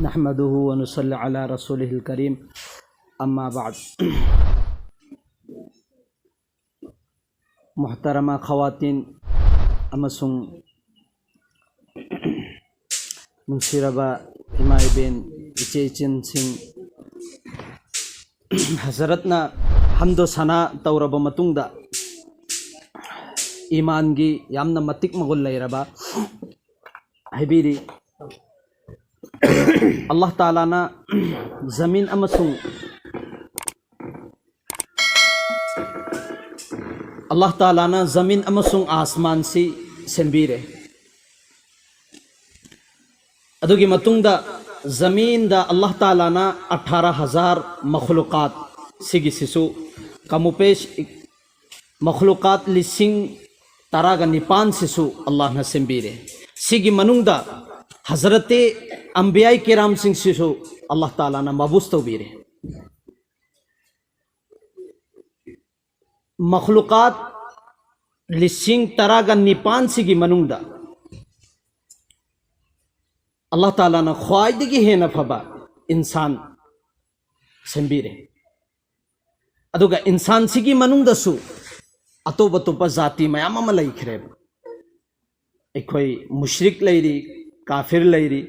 नहमदुहु व नुसल्ली अला रसूलिहिल करीम अम्मा बाद मुहतरमा खवातीन अमसुंग नुंसिरबा इमा इबेन इचे इचिन सिंह हजरतना हमदो सना तौरबा मतुंगदा ईमानगी यामना मतिक मगुल लैरबा हैबीरी अल्लाह ताला ना जमीन अमसुंग अल्लाह ताला ना जमीन अमसुंग आसमान सी सेंबीरे अदुगी मतुंगदा जमीन दा अल्लाह ताला ना 18,000 मखलूकात सिगी सिसु कमुपेश मखलूकात लिसिंग तरागा निपान सिसु अल्लाह ना सेंबीरे सिगी मनुंगदा हजरते अंबियाई किराम सिंह सिसु अल्लाह ताला ना मबूस तौबीरे मखलूकात लिसिंग तरागा निपान सिगी मनुंगदा अल्लाह ताला ना ख्वाइदगी है न फबा इंसान सेंबीरे अदुगा इंसान सिगी मनुंगदसु अतोप अतोप जाति मयाम अमा लैख्रे अखोई मुशरिक लैरी काफिर लैरी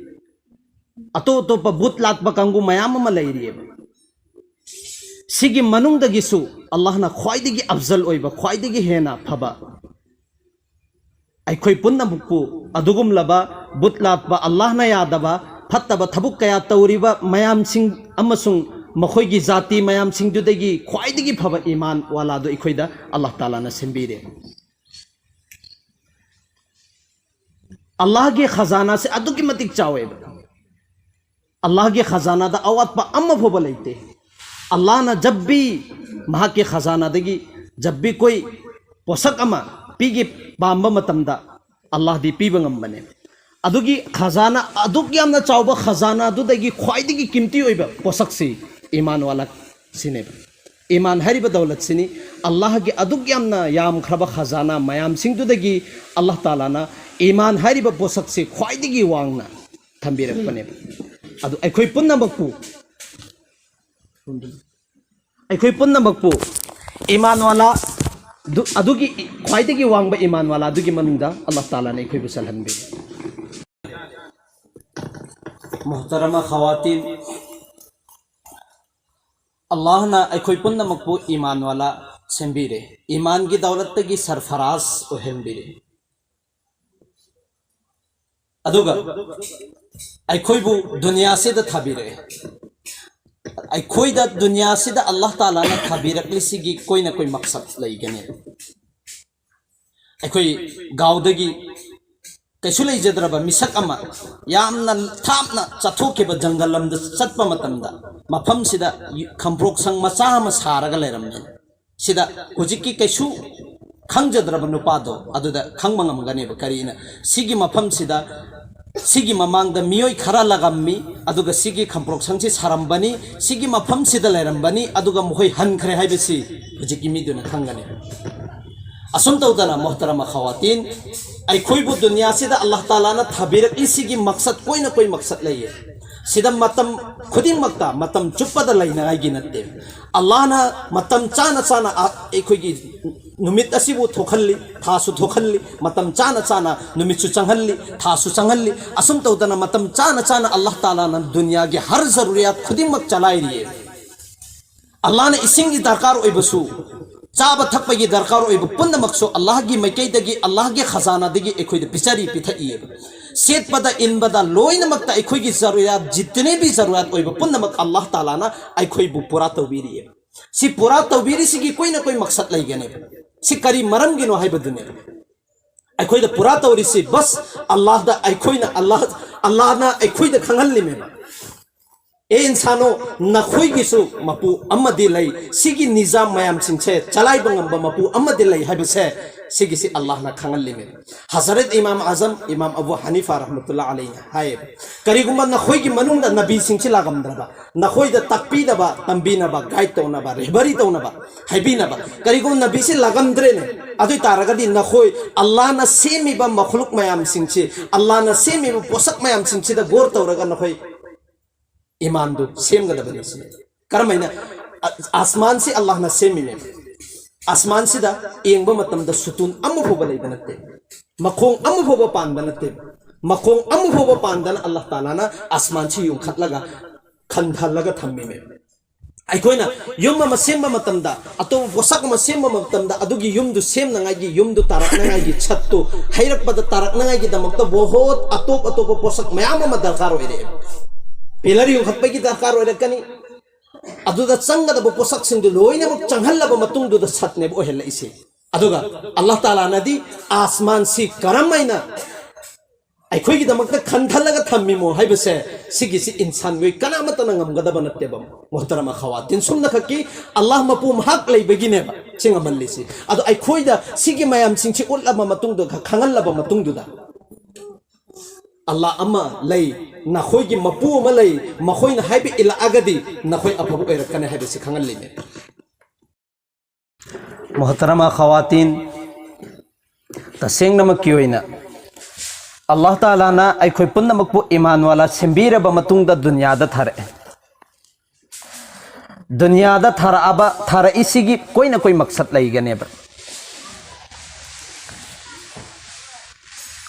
अतोप अतोप बुत लात्बा कांगु मयाम अमा लैरी सिगी मनुंगदगिसु अल्लाह ना ख्वाइदगी अफजल ओइबा ख्वाइदगी है न फबा अखोई पुन्नमुक्पु अदुगुम लबा बुत लात्बा अल्लाह ना यादबा फत्तबा थबुक कया तौरिबा मयाम सिंह अमसुंग मखोई जाति मयाम सिंह दुदगी ख्वाइदगी फबा ईमान वाला दो इखोइदा अल्लाह ताला ना सेंबीरे अल्लाह के खजाना से अदुकी मतिक चावेबा अल्लाह के खजाना दा अवात्पा अम्मा फोबा लैते अल्लाह ना जब भी महा के खजाना दगी जब भी कोई पोसक अमा पीगे बांबा मतमदा अल्लाह दी पीबा ngambane अदुगी खजाना अदुकी यामना चावबा खजाना दुदगी ख्वाइदगी कीमती ओइबा पोसक से ईमान वाला सिने ईमान हरिबा दौलत सिनी अल्लाह के अदुकी यामना याम खरबा खजाना मयाम सिंह दुदगी अल्लाह ताला ना ईमान हरिबा पोसक से ख्वाइदगी वांगना थंबिरपने अदु अखोई पुन्नमकपु ईमान वाला अदुगी ख्वाइदगी वांगबा ईमान वाला अदुगी मनुंगदा अल्लाह ताला ने अखोई बुसलहनबे मुहतरमा खवातीन अल्लाह ना अखोई पुन्नमकपु ईमान वाला सेंबीरे ईमान की दौलत की सरफराज ओहेंबीरे अदुगा अखोईबु दुनिया से थाबीरे अखोईदा दुनिया से अल्लाह ताला ना थाबीरक्लिसिगी कोई ना कोई मकसद लैगने अखोई गावदगी कैसु लैजद्रबा मिसक अमा यामना थापना चथोकेबा जंगल लमदा चटपा मतमदा मफम सिदा खंप्रोक संग मचा अमा सारगा लैरमने सिदा हुजिकी कैसु खंगजद्रबा नुपादो अदुदा खंगबा ngमगनेबा करीना सिगी मफम सिदा सिगी ममांगदा मियोय खरा लगामी अदुगा सिगी खंप्रोक संगसि सारमबनी सिगी मफम सिदा लैरमबनी अदुगा मोहय हनखरे हाइबेसि हुजिकी मिदुना खंगने असुम तौदना मोहतरमा खवातीन अखोईबु दुनिया सिदा अल्लाह ताला ना थाबीरक्ली सिगी मकसद कोई ना कोई मकसद लैये सिदा मतम खुदिंग मक्ता मतम चुप्पदा लैनागी नत्ते अल्लाह ना मतम चाना चाना अखोईगी नुमित असिबु थोखल्ली थासु थोखल्ली मतम चाना चाना नुमितसु चंगल्ली थासु चंगल्ली असुम तौदना मतम चाना चाना अल्लाह ताला ना दुनिया की हर जरूरियात खुदिंग मक चलाइरिये अल्लाह ने इसिंगी दरकार ओइबसु चाब थकपगी दरकार ओइबु पुन्नमक्सु अल्लाह की मैकैदगी अल्लाह के खजाना दगी एखोइद पिचरी पिथइए सेतपदा इनबदा लोइनमक्ता एखोइगी जरूरियात जितने भी जरूरत ओइबु पुन्नमक अल्लाह ताला ना एखोइबु पूरा तौबीरिए सी पूरा तौबीरी सिगी कोई ना कोई मकसद लैगने सी करी मरम गिनो हाइबदुने एखोइद पूरा तौरिसी बस अल्लाह दा एखोइना अल्लाह ना एखोइद खंगल्ली मेबा ए इंसानो नखोइगिसु मपु अम्मदि लै सिगी निजाम मयाम सिंसे चलाइबा ngamba मपु अम्मदि लै हाइबसे सिगी सि अल्लाह ना खंगल्ली मे हजरत इमाम आजम इमाम अबू हनीफा रहमतुल्लाह अलैहि हाय करिगुमा नखोइगी मनुंगदा नबी सिंसे लागमद्रबा नखोइदा तकपीदबा तंबीनबा गाइड तौनबा रेबरी तौनबा हाइबिनबा करिगुम नबी से लागमद्रेने अदुई तारगदी नखोइ अल्लाह ना सेमिबा मखलुक मयाम सिंसे अल्लाह ना सेमिबा पोसक मयाम सिंसे दा गोर तौरगा नखोइ ईमान दो सेम गदबने से करमैना आसमान से अल्लाह ना सेमिने आसमान से दा एंगबा मतम दा सुतून अमु फोबा लेबा नते मखोंग अमु फोबा पांदा नते मखोंग अमु फोबा पांदा अल्लाह ताला ना आसमान से युं खतलगा खंधलगा थम्मिमे अखोइना युम मा सेमबा मतम दा अतो पोसक मा सेमबा मतम दा अदुगी युम दु सेम नंगागी युम दु तारक नंगागी छत्तु हैरक बद तारक नंगागी दमक दा बहुत अतोप अतोप पोसक मयाम मा दरकार ओइरे पिलर युं खतपगी दरकार ओइरे कनी अदुदा चंगदब पोसक सिंदु लोइनमक चंगहल्लब मतुंगदुदा छतने ओहेल इसे अदुगा अल्लाह ताला नदी आसमान सी करमैना अखोई दमक खंधलगा थम्मिमो हाइबसे सिगिसी इंसान वे कनामत नंगमगदब नत्तेबम मोहतरमा खवातिन सुमना खकी अल्लाह मपुम हक लेबगिनेबा सिंगमल्लिसी अदु अखोइदा सिगी मयाम सिंची उल्लबा मतुंगदो खंगल्लबा मतुंगदुदा अल्लाह अम्मा लई नखोइगी मपु अमा लई मखोइना हाइबि इलागदी नखोइ अफब ओइरकने हाइबसे खंगल्लिने मोहतरमा खवातिन तसेंगनमकी ओइना अल्लाह ताला ना अखोई पुनमकपु ईमान वाला सिंबीरब मतुंगदा दुनियादा थरे दुनियादा थरअबा थर इसिगी कोई ना कोई मकसद लईगनेबा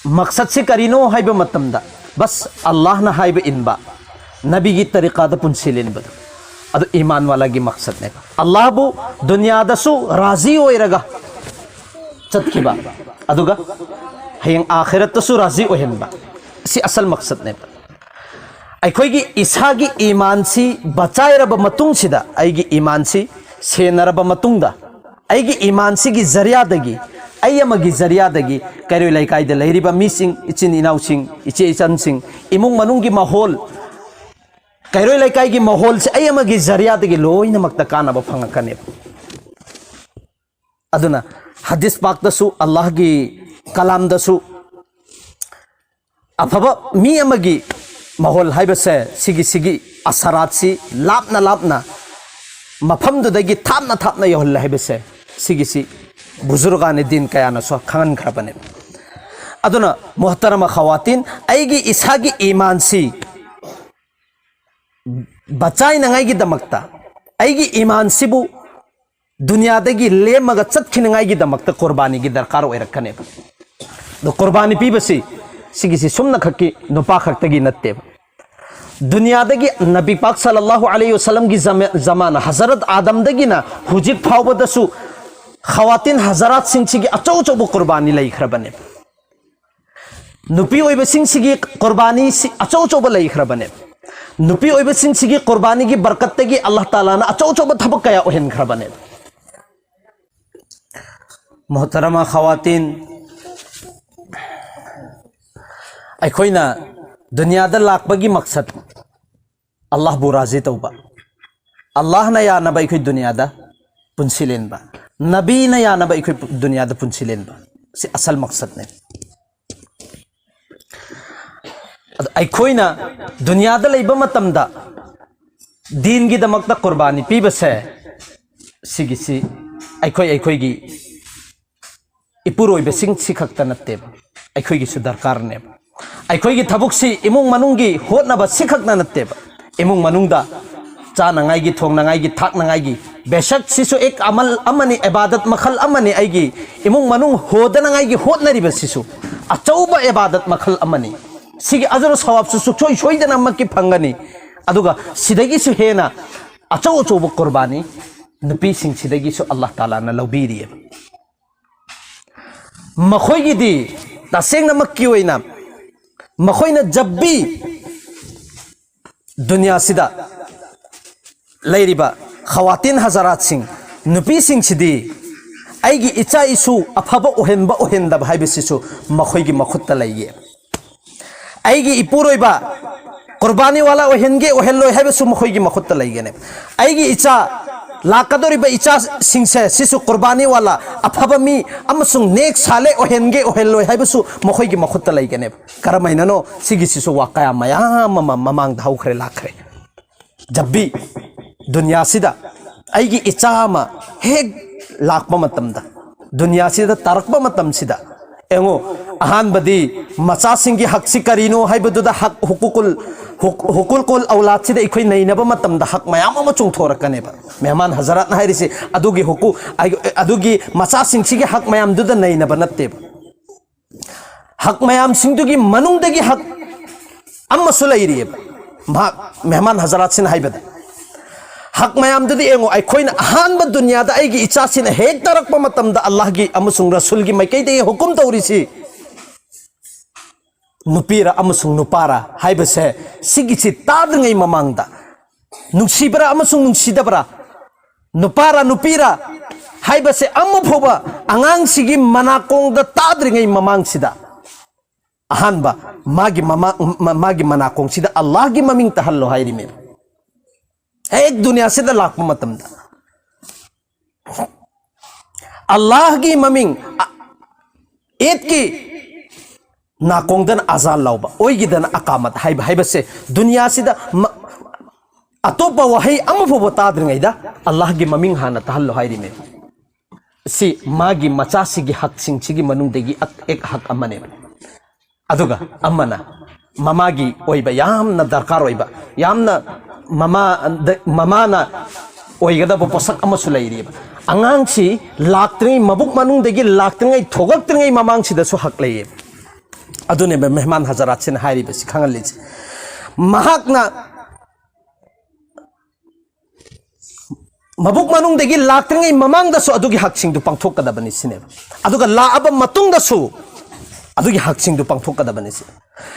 मकसद से करीनो हाइब मतमदा बस अल्लाह ना हाइब इनबा नबी की तरीका दा पुंसिलिनबा अदु ईमान वाला की मकसद ने अल्लाह बु दुनियादा सु राजी होइरगा चतकिबा अदुगा हयंग आखिरत तो राजी ओहनबा सी असल मकसद ने अखोगी इसागी ईमान सी बचाइरब मतुंग सिदा आइगी ईमान सी सेनरब मतुंगदा आइगी ईमान सी की जरियादगी अयमगी जरियादगी करियो लाइकाइद लैरिबा मीसिंग इचिन इनाउसिंग इचे इचनसिंग इमुंग मनुंगी माहौल करियो लाइकाइगी माहौल से अयमगी जरियादगी लोइनमक्ता कानब फंगकने अदुना हदीस पाक दसु अल्लाह की कलाम दसु अफब मी अमगी माहौल हाइबसे सिगी सिगी असरात सी लापना लापना मफम दुदगी थापना थापना यहल हाइबसे सिगी सी बुजुर्गाने दिन कयाना सो खंगन खरबने अदुना मोहतरमा खवातीन आइगी इसागी ईमान सी बचाई नंगाई दमकता आइगी ईमान सिबु दुनियादगी लेमगा चतखिनंगाई दमकता कुर्बानी की दरकार ओइरकने दो कुर्बानी पीबसी सिगिसी सुमना खक्की नुपा खक्तगी नत्ते दुनियादगी नबी पाक सल्लल्लाहु अलैहि वसल्लम की जमाना हजरत आदम दगिना हुजित फावबदसु खवातीन हजरात सिंसिगी अचौ चौब कुर्बानी लैखरबने नुपी ओइब सिंसिगी कुर्बानी अचौ चौब लैखरबने नुपी ओइब सिंसिगी कुर्बानी की बरकतगी अल्लाह ताला ना अचौ चौब थबक कया ओहेनखरबने मोहतरमा खवातीन अखोइना दुनियादा लाकबगी मकसद अल्लाह बु राजी तौबा अल्लाह ना यानबा अखोइ दुनियादा पुंसिलेनबा नबी ना यानबा अखोइ दुनियादा पुंसिलेनबा से असल मकसद ने अखोइना दुनियादा लेबा मतमदा दीन की दमकता कुर्बानी पीबसे सिगिसी अखोइगी इपुरोइबे सिंग सिखक्ता नत्तेबा अखोइगी सु दरकार ने अखोइगी थबुकसी इमुंग मनुंगी होतनबा सिखक्ना नत्तेबा इमुंग मनुंगदा चानंगाइगी थोंगनंगाइगी थाकनंगाइगी बेशक सिसु एक अमल अमनी इबादत मखल अमनी आइगी इमुंग मनुंग होदनंगाइगी होतनरिबा सिसु अचौबा इबादत मखल अमनी सिगी अजर सवाब सु सोई सोइदना मक्की फंगनी अदुगा सिदगी सु हेना अचौ अचौबा कुर्बानी नुपी सिंग सिदगी सु अल्लाह ताला ना लौबीरिए मखोइगी दी तसेंग नमक्की होइना मखोइना जब भी दुनिया सिदा लैरिबा खवातीन हजरात सिंह नुपी सिंह सिदी आइगी इचा इसु अफबा ओहेनबा ओहेनदब हाइबसिसु मखोइगी मखुत्ता लैये आइगी इपुरोइबा कुर्बानी वाला ओहेनगे ओहेनलोय हाइबसु मखोइगी मखुत्ता लैगेने आइगी इचा लाकदोरिबा इचा सिंसे सिसु कुर्बानी वाला अफबा मी अमसुंग नेक साले ओहेनगे ओहेनलोय हाइबसु मखोइगी मखुत्ता लैगेने करमैननो सिगी सिसु वाकया मयाम ममांग धाउखरे लाखरे जब भी दुनिया सिदा आइगी इचामा हेग लाकपा मतमदा दुनिया सिदा तारकपा मतम सिदा एंगो अहान बदी मचा सिंगी हक सी करीनो हाइबदुदा हक हुकुकुल hukul kol aulat sida ikoi nei na ba matam da hak mayam ama chung thora kane ba mehman hazarat na hairi se adugi huku adugi macha sing sigi hak mayam du da nei na ba natte ba hak mayam sing du gi manung da gi hak amma sulai ri ba mehman hazarat sin hai ba hak mayam du di engo ai khoina han ba dunya da ai gi icha sin hek tarak pa matam da Allah gi amusung rasul gi mai kai de hukum tawri si nupira amusung nupara haibase sigisi tadngai mamangda nuksibara amusung nungsidabara nupara nupira haibase amu phoba angangsigi manakongda tadringai mamangsida ahanba magi manakong sida Allah gi maming tahallo hairi me ek dunya sida lakma matamda Allah gi maming et ki nakongdan azal lauba oigidan akamat haibase dunya sida atopa wahay ama phoba tadringai da Allah gi maming hana tahallo hairi me si magi macha sigi hak sing sigi manung degi ek hak amane aduga amana mamagi oiba yamna darkar oiba yamna mamana oigada posak ama sulairi angang si laktringai mabuk manung degi laktringai thogaktingai mamang sida su hak lei adune be mehman hazarat sin hairi besi khangali mahakna mabuk manung degi laktringai mamang da su adugi hak sing du pangthok kada bani sine aduga la aba matung da su adugi hak sing du pangthok kada bani si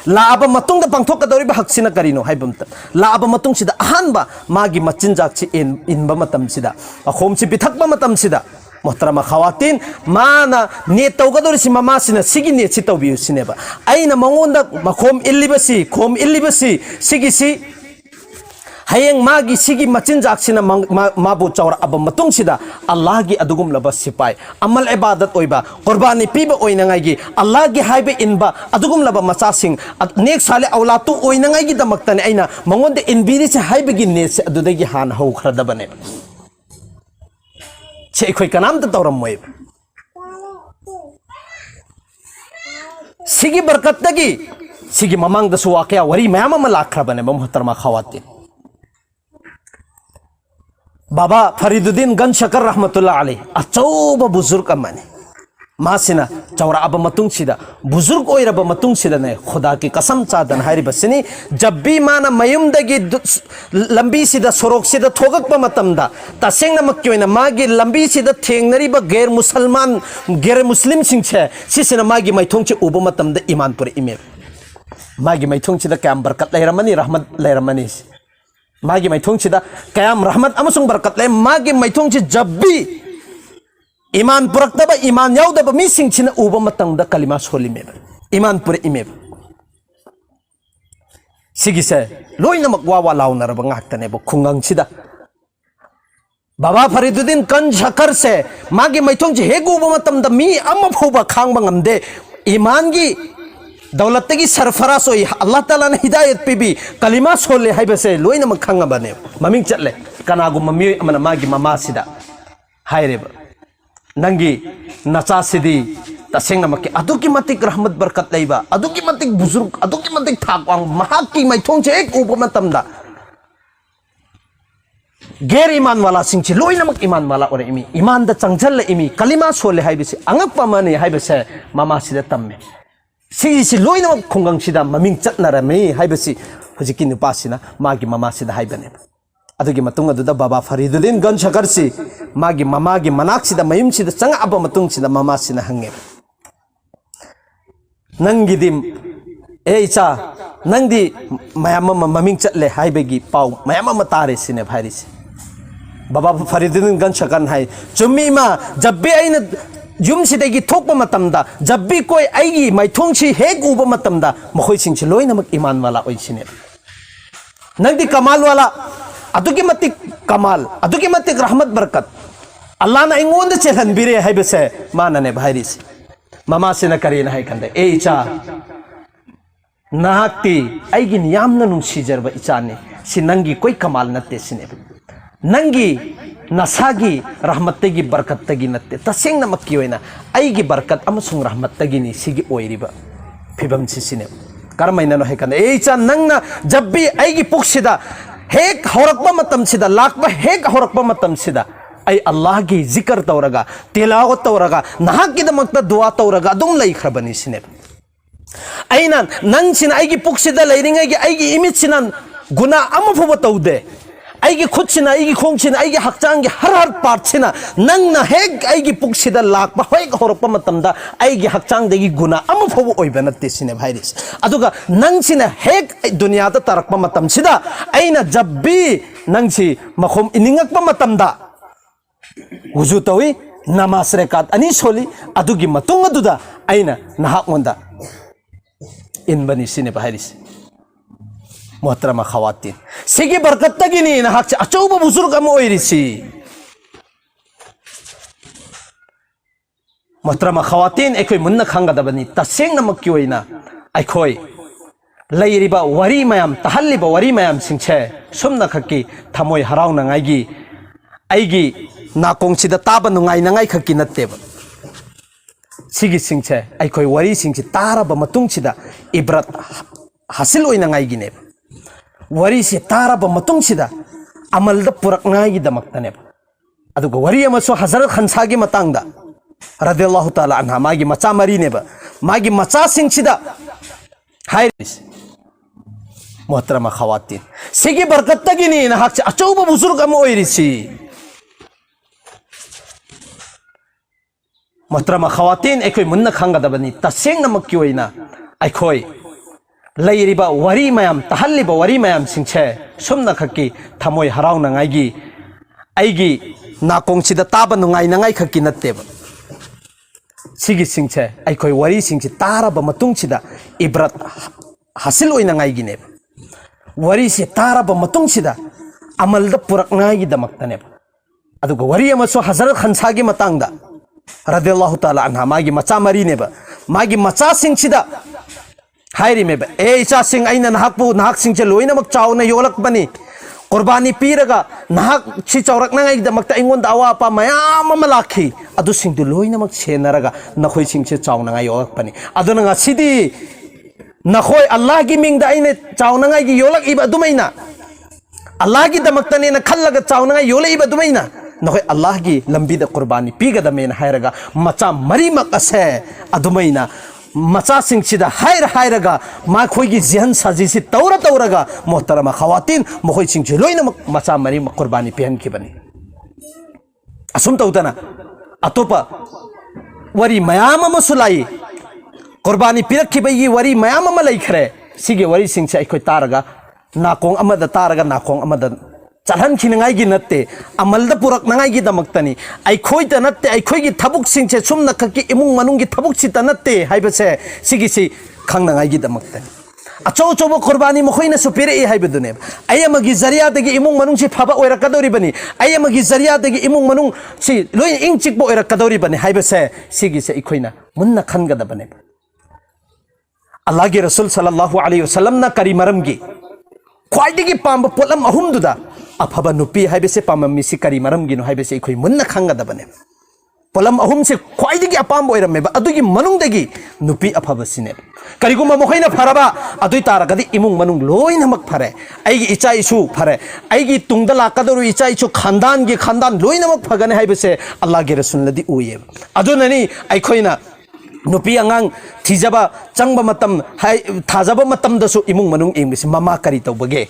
la aba matung da pangthok kada ri ba hak sina karino haibam ta la aba matung sida ahan ba magi machin jak chi in ba matam sida akhom chi bithak ba matam sida Muhtarama khawatin mana net tawgador si mama sina sigi net si tawbiu sineba aina mangonda makhom illibasi sigi si hayeng magi sigi machin jak sina mabu chawra aba matung sida Allah gi adugum laba sipai amal ibadat oiba qurbani piba oina ngai gi Allah gi haibe inba adugum laba macha sing next sale aulatu oina ngai gi damaktani aina mangonda inbiri se haibe gi net se adudagi han hau khrada bane che khoi kanam ta tawram moi sigi barkat dagi sigi mamang da su waqiya wari mayama malakra bane muhtarama khawatin Baba Fariduddin Gan Shakar rahmatullah alayhi achauba buzurg amani masina chawra aba matung sida buzurg oira ba matung sida ne khuda ki kasam chadan hairi basini jab bhi mana mayum dagi lambi sida sorok sida thogak ba matamda tasengna makyoina magi lambi sida thengnari ba gair muslim sing che sisina magi maithong che uba matamda iman pur ime magi maithong sida kam barkat lairamani rahmat lairamani magi maithong sida kayam rahmat amasung barkat le magi maithong chi jabbi iman purakdaba iman yaudaba mi sing china uba matangda kalima soli me iman pur ime sigi se loina makwa launa raba ngaktane bo khungang sida Baba Fariduddin Gan Shakar se magi maithong chi hegu uba matamda mi amma phoba khangba ngamde iman gi दौलत की सरफराज होई अल्लाह ताला ने हिदायत पे भी कलिमा सोले हाय बसे लोइना मखंगा बने ममिंग चले कनागु मम्मी मन मागी ममा सिदा हाय रे नंगी नचा सिदी तसेंग नमके अदुकी मतिक रहमत बरकत लेबा अदुकी मतिक बुजुर्ग अदुकी मतिक थाकवांग महाकी मैथोंग चे एक उप मतमदा गैर ईमान वाला सिंची लोइना मक ईमान वाला और इमी ईमान द चंगजल इमी कलिमा सोले हाय बसे अंगक पमाने हाय बसे ममा सिदा तम्मे si loina khongang sida maming chatnara me haibasi hojiki nupasina magi mama sida haibane adugi matung aduda Baba Fariduddin Gan Shakar si magi mama gi manak sida mayum sida changa aba matung sida mama sina hange nangi dim eicha nangdi mayama maming chatle haibegi pau mayama matare sine bhairi si Baba Fariduddin Gan Shakar hai chummi ma jabbe aina Jum sidagi thokpa matamda jabbi koi aigi maithong chi hek uba matamda makhoi singchi loina mak iman wala oisine nangdi kamal wala aduki matik kamal aduki matik rahmat barakat Allah na ingonda chelan bire haibese manane bhairis mama sina karina hai kande e icha nahakti aigi yamna nung sijarba ichane si nangi koi kamal natte sine nangi nasagi rahmattagi barkattagi natte tasengna makkiyoina aigi barkat amasung rahmattagi ni sigi oiriba phibam sisine करमैना है कन ए चा नंगना जब भी आईगी पुक्सिदा हेक हौरकबा मतम सिदा लाकबा हेक हौरकबा मतम सिदा आई अल्लाह की जिक्र तौरगा तिलावत तौरगा नहाकिदमक्ता दुआ तौरगा अदुम लैख्रबनी सिने आइना नंग सिना आईगी पुक्सिदा लैरिंगैगी आईगी इमिज सिना गुना अमफुब तौदे आईगी खुद सिना आईगी खोंग सिना आईगी हक्चांगी हर पार्ट सिना नंगना हेक आईगी पुक्सिदा लाकबा हेक हौरकबा मतमदा आईगी हक्चांगदेगी गुना अमफुब ओइबा नत्ते सिने भाइरिस अदुगा नंग सिना हेक दुनियादा तरकबा मतम सिदा आइना जब भी नंग सि मखोम इनिंगकबा मतमदा वुजू तौई नमाज रेकात अनि सोली अदुगी मतुंग अदुदा आइना नहाकमोंदा इनबनी सिने भाइरिस मोहतरमा खवातीन सिगी बरकतगिनी नहाक अचौब बुजुर्ग अम ओइरिसी मोहतरमा खवातीन एकोई मुन्ना खांगदबनी तसेंगनमक्की ओइना अखोई लैरिबा वरी मयाम तहल्लिबा वरी मयाम सिंचे सुमना खक्की थमोय हराउनंगाइगी आइगी नाकोंगसिदा ताबा नुंगाइनंगाइ खक्की नत्तेबा सिगी सिंचे अखोई वरी सिंची ताराबा मतुंगसिदा इब्रत हासिल ओइनंगाइगिने वरी से ताराबा मतुंगसिदा अमलदा पुरकनाइगिदमक्तनेबा अदुगा वरी अमसो हजरत खनसागी मतंगदा रदियल्लाहु ताला अन्हा मागी मचा मरीनेबा मागी मचा सिंगसिदा हाइरिस मोहतरमा खवातीन सिगी बरकतगिनी नहाक अचौब बुजुर्ग अम ओइरिसी मोहतरमा खवातीन एकोई मुन्ना खांगदबनी तसेंगनमक्की ओइना अखोई लैरिबा वरी मयाम तहल्लिबा वरी मयाम सिंचे सुमना खक्की थमोय हराउनंगाइगी आइगी नाकोंगसिदा ताबा नुंगाइनंगाइ खक्की नत्तेबा सिगी सिंचे अखोई वरी सिंची ताराबा मतुंगसिदा इब्रत हासिल ओइनंगाइगिने वरी से ताराबा मतुंगसिदा अमलदा पुरकनाइगिदमक्तनेबा अदुगा वरी अमसो हजरत खनसागी मतंगदा रदियल्लाहु ताला अन्हा मागी मचा मरीनेबा मागी मचा सिंगसिदा हाइरिमेबा ए इचा सिंग आइना नहाकपु नहाक सिंचे लोइनमक चावना योलकबनी कुर्बानी पीरगा नहाक छि चौरकनाइगिदमक्ता इंगोंदा अवापा मयाम अमा लाखी अदु सिंदु लोइनमक सेनरगा नखोइ सिंचे चावनागा योलकबनी अदुना ngasiदी नखोइ अल्लाह की मिंगदा आइने चावनागागी योलक इबा दुमैना अल्लाह की दमक्तने न खल्लगा चावनागा योले इबा दुमैना नखोइ अल्लाह की लंबीदा कुर्बानी पीगदमेन हायरगा मचा मरीमक असे अदुमैना मचा सिंगसिदा हायरगा माखोइगी जहन साजिसी तौरगा मोहतरमा खवातीन मखोइ सिंगसे लोइनमक मचा मरीमक कुर्बानी पेहनखिबनी असुम तौदना अतोपा वरी मयाम अमसु लाई कुर्बानी पिरखिबगी वरी मयाम अमा लैखरे सिगे वरी सिंगसे अखोइ तारगा नाकोंग अमदा तारगा नाकोंग अमदा चलहन खिनंगाइगी नत्ते अमलदा पुरकनाइगी दमक्तनी अखोइता नत्ते अखोइगी थबुक सिंगसे सुमना खक्की इमुंग मनुंगी थबुक सिता नत्ते हाइबसे सिगिसी खंगनाइगी दमक्तनी अचौ चौब कुर्बानी मखोइना सुपेरे हाइबदुने अयमगी जरियादगी इमुंग मनुंग सि फबा ओइरकदोरिबनी अयमगी जरियादगी इमुंग मनुंग सि लोइ इंग चिकबो ओइरकदोरिबनी हाइबसे सिगिसे इखोइना मुन्ना खनगदबने अल्लाह के रसूल सल्लल्लाहु अलैहि वसल्लम ना करी मरमगी ख्वाइदिगी पांब पोलम अहुमदुदा अफबा नुपी हाइबसे पाममिसी करी मरमगिनो हाइबसे इखोइ मुन्ना खंगदबने पोलम अहुम से ख्वाइदिगी अपाम ओइरमेबा अदुगी मनुंगदगी नुपी अफबसिने करिगुमा मखैना फरबा अदुइ तारगदि इमुंग मनुंग लोइनमक फरे आइगी इचा इसु फरे आइगी तुंगदा लाकदरु इचा इसु खानदान लोइनमक फगने हाइबसे अल्लाह के रसूलनदी उये अदुननी अखोइना नुपी अंगांग थीजबा चंगबा मतम हाय थाजबा मतम दसु इमुंग मनुंग इंगिस ममा करी तौबगे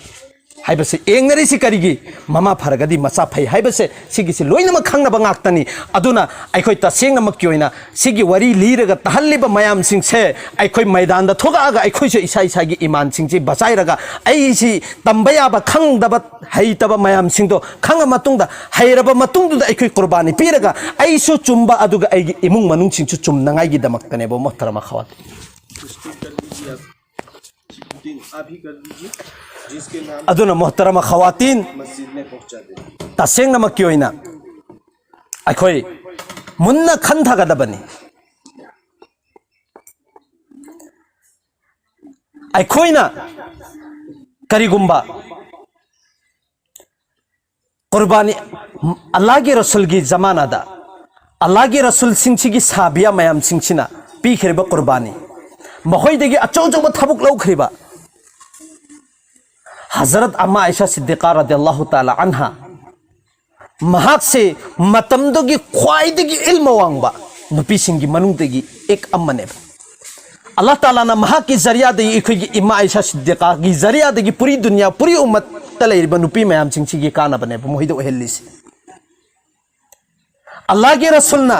हाइबसे एंगरिसि करिगी ममा फरगदी मचा फै हाइबसे सिगिसि लोइनमक खंगनबा ngaktani aduna akhoi tasengnamak kyoina sigi wari liraga tahallliba mayam singse akhoi maidan da thoga aga akhoi se isa isa gi iman singji bachairaga aisi tambaya ba khangdaba haitaba mayam singdo khanga matungda hairaba matungdu akhoi qurbani piraga aisu chumba aduga aigi imung manung singchu chumnangai gi damaktane bo mohtarama khawat अदुना मोहतरमा खवातीन तसेंगनमक की ओइना अखोई मुन्ना खंथगदबनी अखोइना करिगुंबा कुर्बानी अल्लाह के रसूल की जमानादा अल्लाह के रसूल सिंची की साबिया मयाम सिंचिना पीखरेबा कुर्बानी मखोइदगी अचौचौब थबुक लौखरिबा हजरत अम्मा आयशा सिद्दीका रदियल्लाहु ताला अन्हा महाक से मतमदुगी ख्वाइदगी इल्म वांगबा नुपिसिंगी मनुंगदगी एक अम्मने अल्लाह ताला ना महाक की जरिया दे इखोगी इम्मा आयशा सिद्दीका की जरिया दे पूरी दुनिया पूरी उम्मत तलेरिबा नुपी मयाम सिंगसिगी काना बने मोहिदो हेलिसी अल्लाह के रसूल ना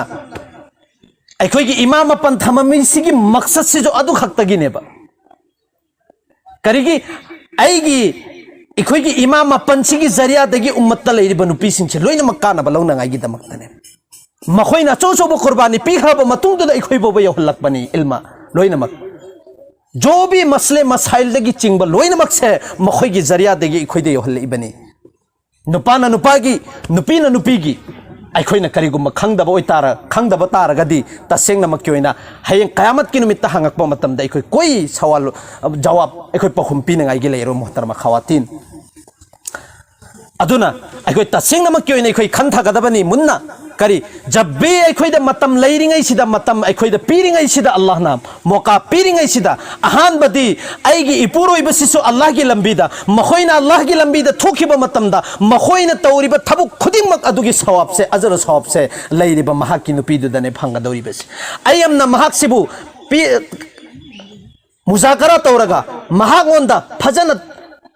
अखोगी इमाम अपन थममी सिगी मकसद से जो अदु खक्तगिनेबा करिगी आईगी इखोगी इमाम अपन सिगी जरिया दगी उम्मत तलेरिबा नुपी सिंगसे लोइना मक्काना बलौना गाइगी दमक्तने मखोइना चोचोबो कुर्बानी पीखरबो मतुंगदा इखोइबो यहलकबनी इल्मा लोइनमक जो भी मसले मसाइल दगी चिंगबा लोइनमक से मखोइगी जरिया दगी इखोइदे यहलइबनी नुपाना नुपागी नुपीना नुपीगी अखोइना करिगुम खंगदबा ओइतारा खंगदबा तारगदी तसेंगनमक क्योइना हयें कयामत की नुमित्ता हंगकपा मतमदा अखोइ कोई सवाल जवाब अखोइ पखुम पीनंगाइगी लेरो मोहतरमा खवातीन अदुना अखोइ तसेंगनमक क्योइना अखोइ खंथगदबनी मुन्ना करी जब भी अखोइदा मतम लैरिंगै सिदा मतम अखोइदा पीरिंगै सिदा अल्लाह नाम मौका पीरिंगै सिदा अहानबदी आइगी इपुरोइबसिसु अल्लाह की लंबीदा मखोइना अल्लाह की लंबीदा थोखिबा मतमदा मखोइना तौरिबा थबुक खुदिमक अदुगी सवाब से अजर सवाब से लैरिबा महाकी नुपीदुदने फंगदौरिबस अयमना महाकसिबु मुजाकरा तौरगा महागोंदा फजन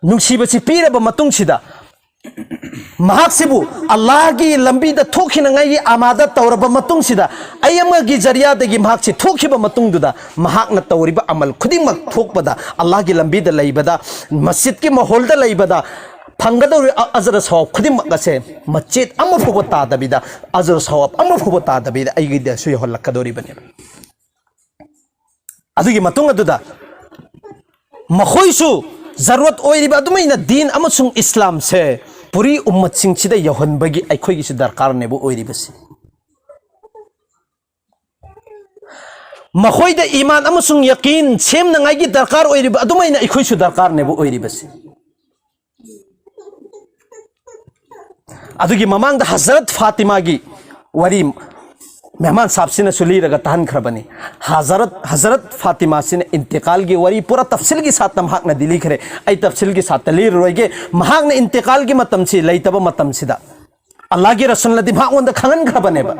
नुंसीबसि पीरबा मतुंगसिदा महाकसिबु अल्लाह की लंबी द थोखिनंगाई आमादा तौरबा मतुंगसिदा अयमगी जरिया दगी महाकसि थोखिबा मतुंगदुदा महाकना तौरिबा अमल खुदिमक थोकबदा अल्लाह की लंबी द लैबदा मस्जिद के माहौल द लैबदा फंगदौरि अजर सवाब खुदिमक असे मस्जिद अमफुबा तादबिदा अजर सवाब अमफुबा तादबिदा अयगी दसु यहलकदौरिबने अदुगी मतुंग अदुदा मखोइसु जरूरत ओइरिबा अदुमैना दीन अमसुंग इस्लाम से पूरी उम्मत सिंगसिदा यहनबगी अखोइगिसु दरकार नेबु ओइरिबसि मखोइदा ईमान अमसुंग यकीन सेमनंगाइगी दरकार ओइरिबा अदुमैना अखोइसु दरकार नेबु ओइरिबसि अदुगी ममांगदा हजरत फातिमा की वरी मेहमान साहब से सुलीरगा तहन खरबनी हजरत फातिमा से इंतकाल की वरी पूरा तफसील के साथ महाक ने दिली खरे आई तफसील के साथ तलीर रोइगे महाक ने इंतकाल की मतम से लैतब मतम सिदा अल्लाह के रसूल नदी महाक खंगन खरबनेबा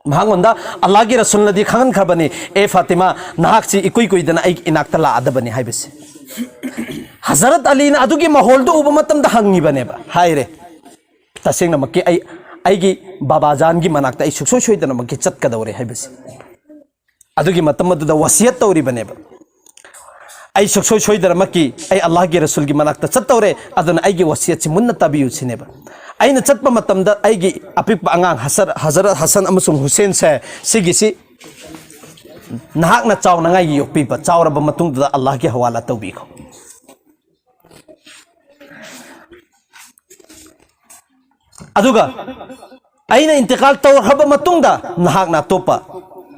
महाक अल्लाह के रसूल नदी खंगन खरबनी ए फातिमा नाहक से इकुई कुइदना आई इनाक्ता लादबनी हाइबसे हजरत अली ने अदुगी माहौल दो उब मतम द हंगिबनेबा हायरे तसेंगना मक्के आई बाबाजान की मनाक्ता आई सुक्सो सोइदना मक्के चतकदौरे हाइबसे अदुगी मतम अदुदा वसियत तौरिबनेबा आई सुक्सो सोइदना मक्की आई अल्लाह के रसूल की मनाक्ता चतौरे अदुना आईगी वसियत से मुन्ना ताबियु सिनेबा आइना चतपा मतमदा आईगी अपिकपा अंगांग हजरत हसन अमसुंग हुसैन से सिगिसी नाहकना चावनांगाई योक्पीबा चावरबा मतुंगदा अल्लाह के हवाला तौबिखो अदुगा आइना इंतकाल तौरबा मतुंगदा नाहकना अतोपा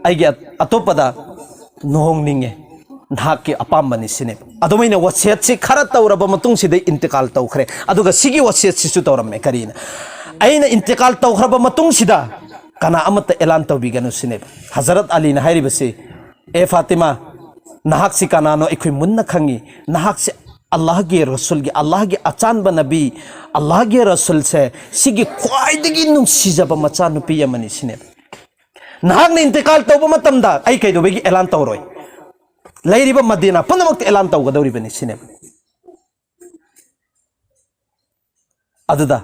आईगे अतोपदा नोहोंगनिंगे नाहक के अपामबनी सिने अदुमैना वसियत से खरा तौरबा मतुंगसिदे इंतकाल तौखरे अदुगा सिगी वसियत सिसु तौरमे करीना आइना इंतकाल तौखरबा मतुंगसिदा कना अमत एलान तौबिगनु सिने हजरत अली ना हारिबसे ए फातिमा नाहक से कनानो एखोय मुन्ना खंगी नाहक से अल्लाह के रसूल के अल्लाह के अचानबा नबी अल्लाह के रसूल से सिगी ख्वाइदगी नुंसीजबा मचा नुपी यमनी सिने नाहक ने इंतकाल तौबा मतमदा आई कैदोबेगी एलान तौरोय लैरिबा मदीना पुनमक एलान तौगदौरिबनी सिने अदुदा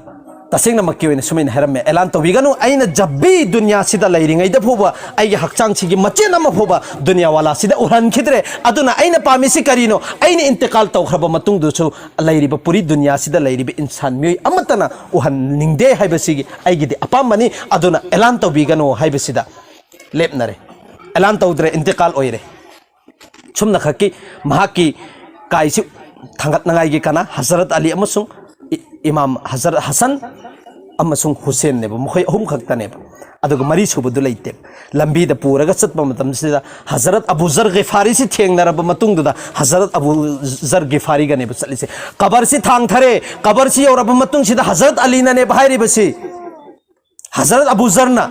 तसेंगना मक्की ओइना सुमैना हरमे एलान तौबिगनु आइना जब भी दुनिया सिदा लैरिङैदा फोबा आइगे हक्चांग सिगी मचेन अमा फोबा दुनिया वाला सिदा उहन खिद्रे अदुना आइना पामिसि करिनो आइना इंतकाल तौखरबा मतुंग दुसु लैरिबा पूरी दुनिया सिदा लैरिबा इंसान मिय अमतना उहन निंगदे हाइबसिगी आइगिदि अपामनी अदुना एलान तौबिगनु हाइबसिदा लेपनरे एलान तौद्रे इंतकाल ओइरे सुमना खकी महाकी काइसि थांगतनागाइगे कना हजरत अली अमसुंग इमाम हजरत हसन अमसुंग हुसैन ने मखोय अहुम खक्तने अदुगा मरी सुबदु लैते लंबी द पूरगा चतपा मतम सिदा हजरत अबू जर गिफारी से थेंगनरब मतुंगदुदा हजरत अबू जर गिफारी गने चलिसे कबर से थांग थरे कबर से यौरब मतुंग सिदा हजरत अली ने बाहरी बसी हजरत अबू जरना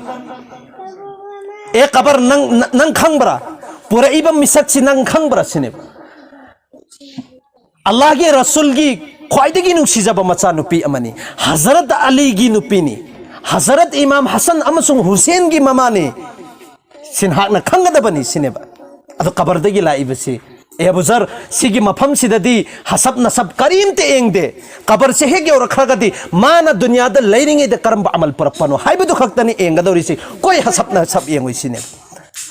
ए कबर नंग खंगबरा पुरईब मिसक से नंग खंगब्रा सिने अल्लाह के रसूल की ख्वाइदगी नुसीजब मचा नुपी अमनी हजरत अली की नुपीनी हजरत इमाम हसन अमसुंग हुसैन की ममाने सिनहाकना खंगदबनी सिनेबा अदो कबरदगी लाइबसी ए अबुजर सिगी मफम सिददी हसब नसब करीमते एंगदे कबर से हेगे और खगदी माना दुनियादा लैरिंगे दे करम अमल परपनो हाइबदु खक्तनी एंगदोरिसी कोई हसब नसब एंगोई सिने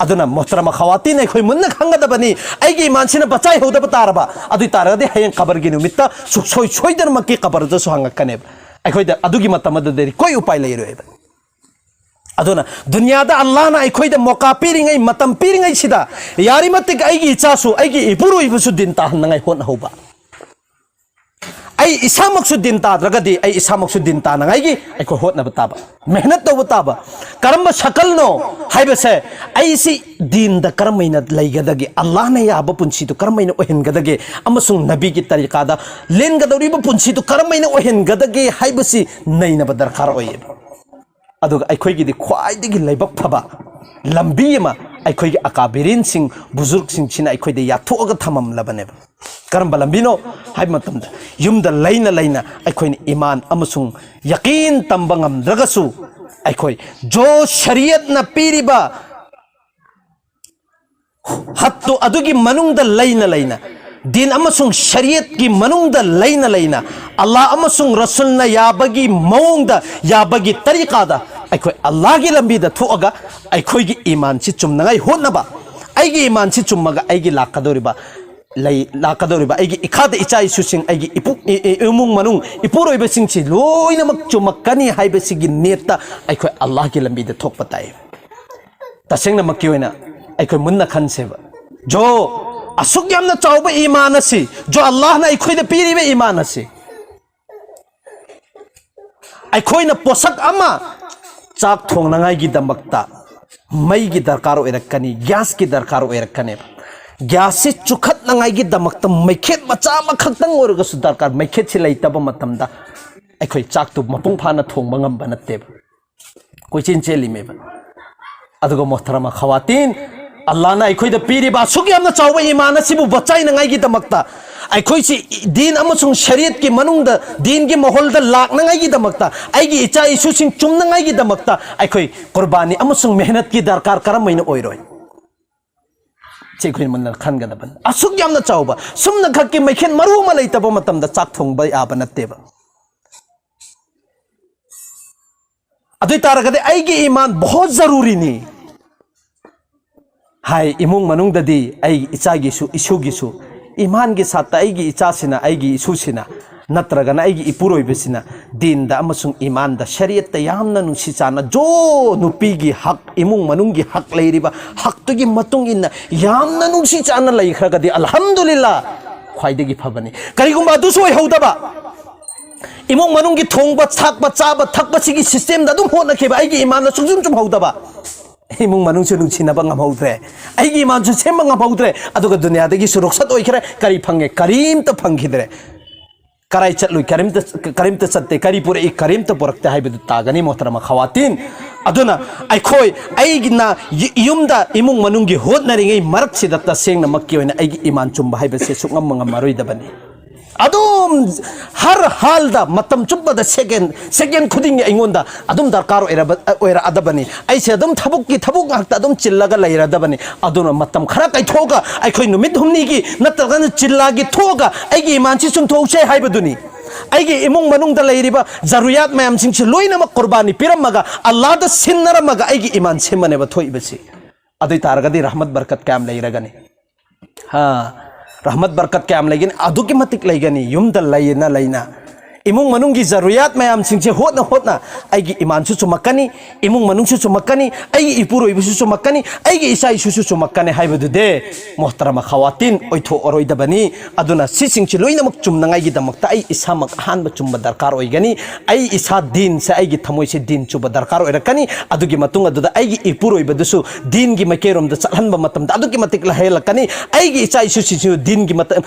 अदुना मोहतरम खवातीन अखोय मुन्न खंगदबनी आइगी मानसिना बचाई होदब तारबा अदु तारगदे हयें कबर गी नुमित्ता सुखसोय सोयदरमकी कबर दसु हंगकनेब अखोयदा अदुगी मतमददेरी कोई उपाय लैरोएबा अदुना दुनियादा अल्लाह ना अखोयदा मौका पीरिंगै मतम पीरिंगै सिदा यारिमतिक आइगी इचासु आइगी इपुरुइबसु दिन ताहनंगै होनहौबा आई इसामक्सु दिन ताद्रगदी आई इसामक्सु दिन तानंगैगी अखो होनब ताबा मेहनत तौब ताबा करम शकलनो हाइबसे आइसी दिन द करमैना लैगदगे अल्लाह ने याब पुंसी तो करमैना ओहेनगदगे अमसुंग नबी की तरीका दा लेनगदौरिब पुंसी तो करमैना ओहेनगदगे हाइबसी नैनब दरकार ओये अदुगा अखोयगी ख्वाइदगी लाइबक फबा लंबी अमा अखोयगी अकाबिरिन सिंह बुजुर्ग सिंह सिना अखोयदे याथोगा थमम लबने करम लंबीनो हाइब मतमदा युमदा लैना लैना अखोयनी ईमान अमसुंग यकीन तंबंगम द्रगसु अखोय जो शरीयत न पीरिबा हत्तो अदुगी मनुंग द लैना लैना दिन अमसुंग शरीयत की मनुंग द लैना लैना अल्लाह अमसुंग रसूल न याबगी मौंग द याबगी तरीका द अखोय अल्लाह की लंबी द थोगा अखोय की ईमान से चुमनगाई होनबा आइगी ईमान से चुमगा आइगी लाकदोरिबा लाकदोरिबा आइगी इखाद इचा इसुसिंग आइगी इमुंग मनुंग इपुरोइबा सिंगसि लोइनमक चुमक्कनी हाइबसिगी नेता अखोय अल्लाह की लंबी द थोक पताय तसेंगना मक्की होइना अखोय मुन्ना खनसेबा जो असुक यामना चाउबा ईमान असी जो अल्लाह ना अखोयदा पीरिबा ईमान असी अखोयना पोसक अमा चाक थोंगनांगाई की दमकता मई की दरकार ओइरक्कनी गैस की दरकार ओइरक्कने गैस से चुखत नंगाई की दमकता मैखेत मचा मखक्तंग ओरगसु दरकार मैखेत से लैतब मतमदा अखोय चाक तो मपुंग फाना थोंगबा ngamba नत्तेब कोई चिन चेलिमेबा अदुगो मोहतरमा खवातीन अल्लाह ना अखोयदा पीरिबा सुक यामना चाउबा ईमान असिबु बचाई नंगाई की दमकता अखोयसी दीन अमसुंग शरीयत की मनुंग दीन की माहौल द लाकनंगाई की दमकता आइगी इचा इशुसिंग चुमनंगाई की दमकता अखोय कुर्बानी अमसुंग मेहनत की दरकार करमैना ओइरोय चेखोय मन खनगदबन असुक यामना चाउबा सुमना खक्की मैखेन मरु मा लैतब मतमदा चाक थोंगबा याबा नत्तेबा अदुई तारगदे आइगी ईमान बहुत जरूरी नी हाय इमुंग मनुंग ददी आई इचागिसु इशुगिसु ईमान के साथ आइगी इचासिना आइगी इशुसिना नत्रगना आइगी इपुरोइबसिना दिन दा अमसुंग ईमान दा शरीयत ता यामना नुसी चाना जो नुपीगी हक इमुंग मनुंगी हक लैरिबा हक तुगी मतुंग इन्ना यामना नुसी चाना लैखरगदी अल्हम्दुलिल्लाह ख्वाइदगी फबनी करिगुंबा दुसु होइहौदबा इमुंग मनुंगी थोंगबा छाकबा चाबा थकबा सिगी सिस्टम दा दुम होनखेबा आइगी ईमान सुजुम जुम हौदबा इमुंग मनुंगसे नुसिनबा ngam आइगी ईमान सु सेमबा ngam अदुगा दुनियादगी सुरक्षित ओइखरे करी फंगे करीमत फंगिदरे कराई चलुई करीमत सत्ते करी पुरे करीमत पुरक्ते हाइबदु तागनी मोहतरमा खवातीन अदुना अखोय आइगिना युमदा इमुंग मनुंगी होदनरिङै मरक्सिदा तसेंगना मक्की ओइना आइगी ईमान चुम्बा हाइबसे सुngam ngamaroidabani अदुम हर हाल दा मतम चुब्बा दा सेकेंड खुदिंग इंगोंदा अदुम दरकार ओइरा अदबनी ऐसे अदुम थबुक की थबुक ngakta अदुम चिल्लागा लैरादबनी अदुना मतम खरा काइथोगा अखोय नुमित हुमनी की नत्रगन चिल्लागी थोगा आइगी इमानसी सुम थोसे हाइबदुनी आइगी इमुंग मनुंग दा लैरिबा जरुयात मयाम सिंगसि लोइनमक कुर्बानी पिरमगा अल्लाह दा सिन्नरमगा आइगी ईमान सेमनेबा थोइबसि अदुई तारगदी रहमत बरकत काम लैरगनी हां रहमत बरकत क्या लेकिन अदुकी मतिक लेगनी युमद लैना लैना इमुंग मनुंगी जरूरियात मयाम सिंगसे होतना आइगी ईमान सु चुमक्कनी इमुंग मनुंग सु चुमक्कनी आइगी इपुरोइबु सु चुमक्कनी आइगी इसाई सु चुमक्कनी हाइबदुदे मोहतरमा खवातीन ओइथो अरोइदबनी अदुना सिसिंगसि लोइनमक चुमनंगाइगी दमकता आई इसामक हानब चुमब दरकार ओइगनी आई इसा दिन से आइगी थमोइ से दिन चुब दरकार ओइरकनी अदुगी मतुंग अदुदा आइगी इपुरोइबदुसु दिन की मकेरोम द चलहनब मतम अदुगी मतिक लहेलकनी आइगी इसाई सु दिन की मत